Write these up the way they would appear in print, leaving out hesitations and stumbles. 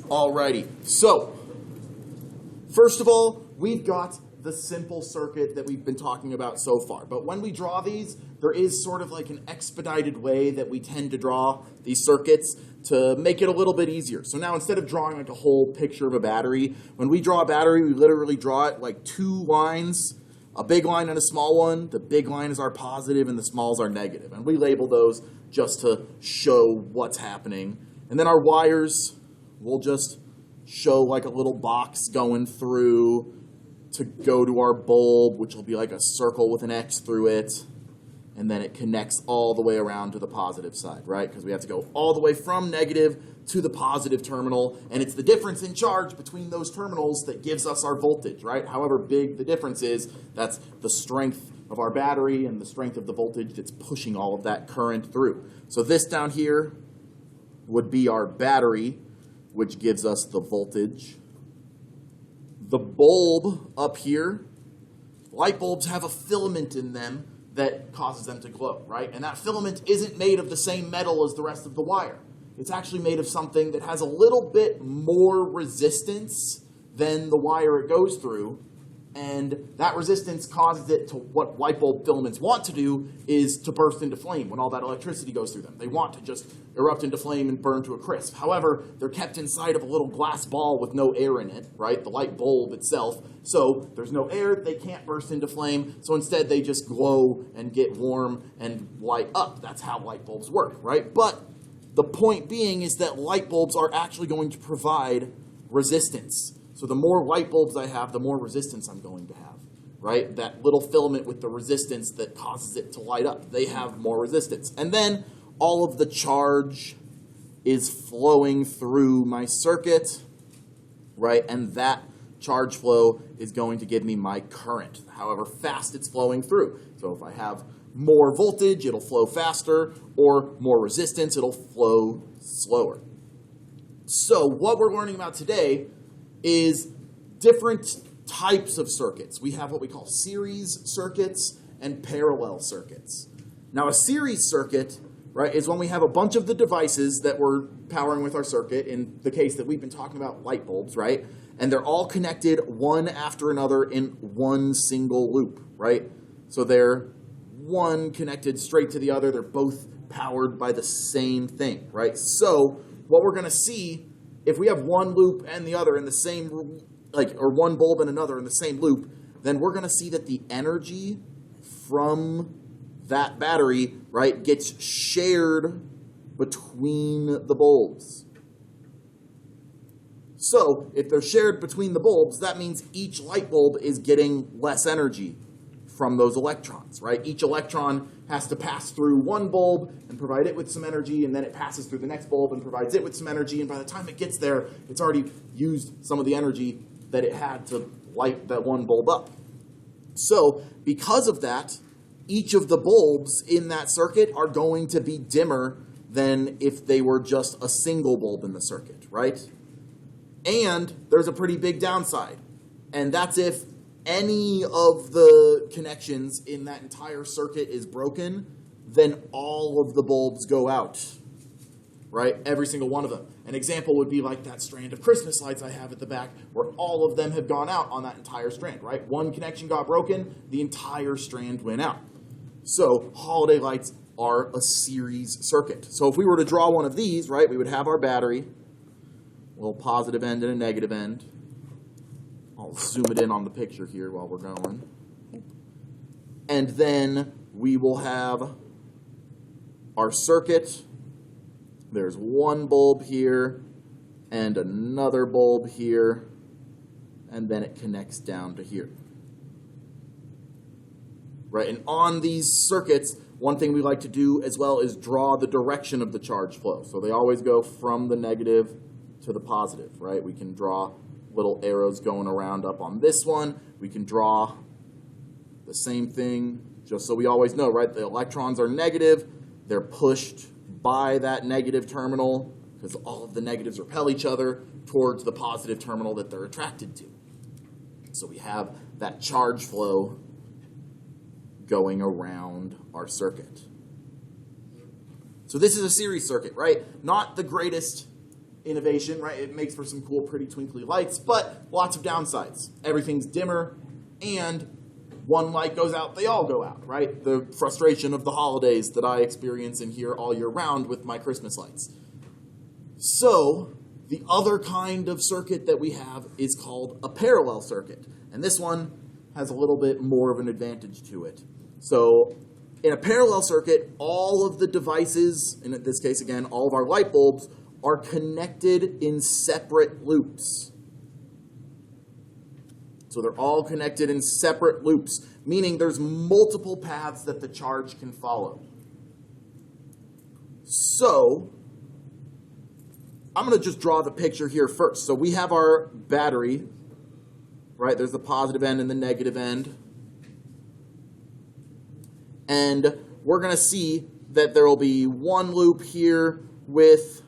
Alrighty, so first of all, we've got the simple circuit that we've been talking about so far. But when we draw these, there is sort of like an expedited way that we tend to draw these circuits to make it a little bit easier. So now instead of drawing like a whole picture of a battery, when we draw a battery, we literally draw it like two lines, a big line and a small one. The big line is our positive and the small is our negative. And we label those just to show what's happening. And then our wires, we'll just show like a little box going through to go to our bulb, which will be like a circle with an X through it. And then it connects all the way around to the positive side, right? Because we have to go all the way from negative to the positive terminal. And it's the difference in charge between those terminals that gives us our voltage, right? However big the difference is, that's the strength of our battery and the strength of the voltage that's pushing all of that current through. So this down here would be our battery, which gives us the voltage. The bulb up here, light bulbs have a filament in them that causes them to glow, right? And that filament isn't made of the same metal as the rest of the wire. It's actually made of something that has a little bit more resistance than the wire it goes through. And that resistance causes it to, what light bulb filaments want to do is to burst into flame when all that electricity goes through them. They want to just erupt into flame and burn to a crisp. However, they're kept inside of a little glass ball with no air in it, right? The light bulb itself. So there's no air, they can't burst into flame. So instead they just glow and get warm and light up. That's how light bulbs work, right? But the point being is that light bulbs are actually going to provide resistance. So the more light bulbs I have, the more resistance I'm going to have, right? That little filament with the resistance that causes it to light up, they have more resistance. And then all of the charge is flowing through my circuit, right? And that charge flow is going to give me my current, however fast it's flowing through. So if I have more voltage, it'll flow faster, or more resistance, it'll flow slower. So what we're learning about today is different types of circuits. We have what we call series circuits and parallel circuits. Now a series circuit, right, is when we have a bunch of the devices that we're powering with our circuit, in the case that we've been talking about, light bulbs, right? And they're all connected one after another in one single loop, right? So they're one connected straight to the other. They're both powered by the same thing, right? So what we're going to see, if we have one loop and the other in the same, or one bulb and another in the same loop, then we're going to see that the energy from that battery, right, gets shared between the bulbs. So if they're shared between the bulbs, that means each light bulb is getting less energy from those electrons, right? Each electron has to pass through one bulb and provide it with some energy, and then it passes through the next bulb and provides it with some energy, and by the time it gets there, it's already used some of the energy that it had to light that one bulb up. So because of that, each of the bulbs in that circuit are going to be dimmer than if they were just a single bulb in the circuit, right? And there's a pretty big downside, and that's if any of the connections in that entire circuit is broken, then all of the bulbs go out, right? Every single one of them. An example would be like that strand of Christmas lights I have at the back, where all of them have gone out on that entire strand, right? One connection got broken, the entire strand went out. So holiday lights are a series circuit. So if we were to draw one of these, right, we would have our battery, a little positive end and a negative end. I'll zoom it in on the picture here while we're going. And then we will have our circuit. There's one bulb here and another bulb here, and then it connects down to here. Right, and on these circuits, one thing we like to do as well is draw the direction of the charge flow. So they always go from the negative to the positive, right? We can draw little arrows going around up on this one. We can draw the same thing, just so we always know, right? The electrons are negative. They're pushed by that negative terminal because all of the negatives repel each other towards the positive terminal that they're attracted to. So we have that charge flow going around our circuit. So this is a series circuit, right? Not the greatest innovation, right? It makes for some cool, pretty twinkly lights, but lots of downsides. Everything's dimmer, and one light goes out, they all go out, right? The frustration of the holidays that I experience in here all year round with my Christmas lights. So the other kind of circuit that we have is called a parallel circuit. And this one has a little bit more of an advantage to it. So in a parallel circuit, all of the devices, in this case again, all of our light bulbs, are connected in separate loops. So they're all connected in separate loops, meaning there's multiple paths that the charge can follow. So I'm going to just draw the picture here first. So we have our battery, right? There's the positive end and the negative end. And we're going to see that there will be one loop here with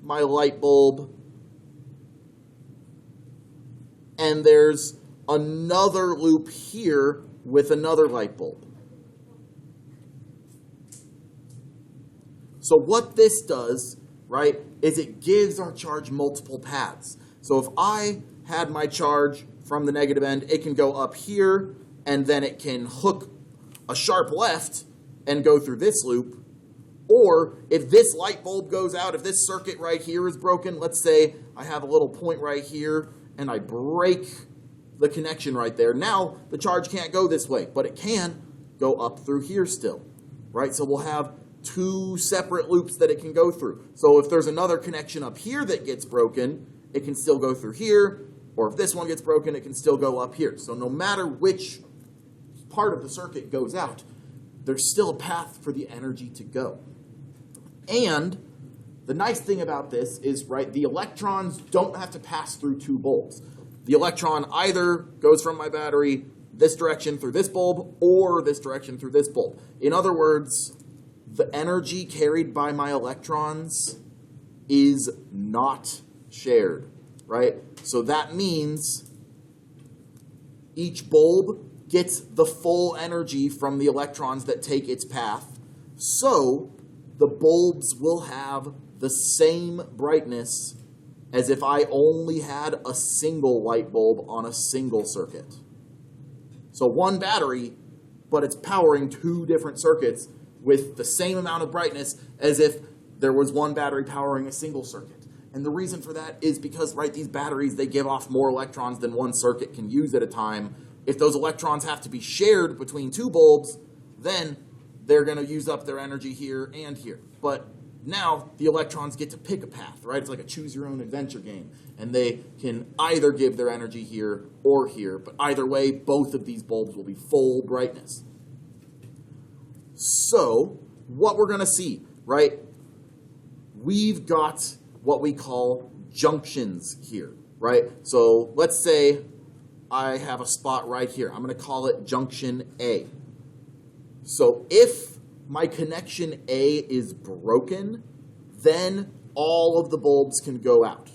my light bulb. And there's another loop here with another light bulb. So what this does, right, is it gives our charge multiple paths. So if I had my charge from the negative end, it can go up here, and then it can hook a sharp left and go through this loop. Or if this light bulb goes out, if this circuit right here is broken, let's say I have a little point right here, and I break the connection right there. Now the charge can't go this way, but it can go up through here still, right? So we'll have two separate loops that it can go through. So if there's another connection up here that gets broken, it can still go through here, or if this one gets broken, it can still go up here. So no matter which part of the circuit goes out, there's still a path for the energy to go. And the nice thing about this is, right, the electrons don't have to pass through two bulbs. The electron either goes from my battery this direction through this bulb or this direction through this bulb. In other words, the energy carried by my electrons is not shared, right? So that means each bulb gets the full energy from the electrons that take its path. So the bulbs will have the same brightness as if I only had a single light bulb on a single circuit. So one battery, but it's powering two different circuits with the same amount of brightness as if there was one battery powering a single circuit. And the reason for that is because, right, these batteries, they give off more electrons than one circuit can use at a time. If those electrons have to be shared between two bulbs, then they're going to use up their energy here and here. But now the electrons get to pick a path, right? It's like a choose-your-own-adventure game. And they can either give their energy here or here. But either way, both of these bulbs will be full brightness. So what we're going to see, right? We've got what we call junctions here, right? So let's say I have a spot right here. I'm going to call it junction A. So if my connection A is broken, then all of the bulbs can go out.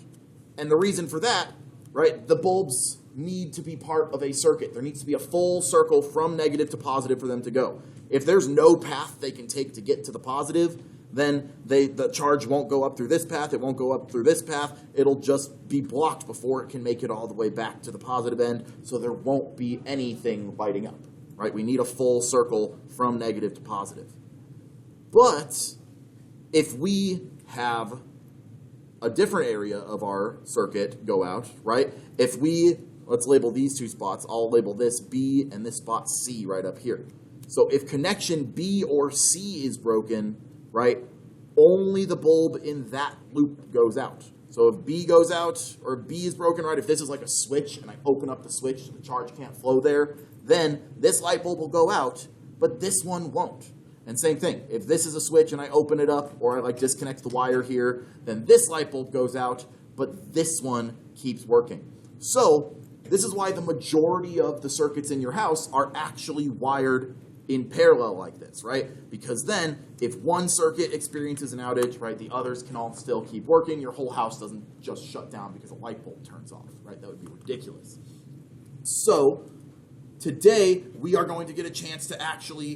And the reason for that, right, the bulbs need to be part of a circuit. There needs to be a full circle from negative to positive for them to go. If there's no path they can take to get to the positive, then the charge won't go up through this path, it won't go up through this path, it'll just be blocked before it can make it all the way back to the positive end, so there won't be anything lighting up, right? We need a full circle from negative to positive. But if we have a different area of our circuit go out, right? If we, let's label these two spots, I'll label this B and this spot C right up here. So if connection B or C is broken, right, only the bulb in that loop goes out. So if B goes out, or B is broken, right, if this is like a switch and I open up the switch so the charge can't flow there, then this light bulb will go out, but this one won't. And same thing, if this is a switch and I open it up or I like disconnect the wire here, then this light bulb goes out, but this one keeps working. So this is why the majority of the circuits in your house are actually wired in parallel like this, right? Because then if one circuit experiences an outage, right, the others can all still keep working. Your whole house doesn't just shut down because a light bulb turns off, right? That would be ridiculous. So today we are going to get a chance to actually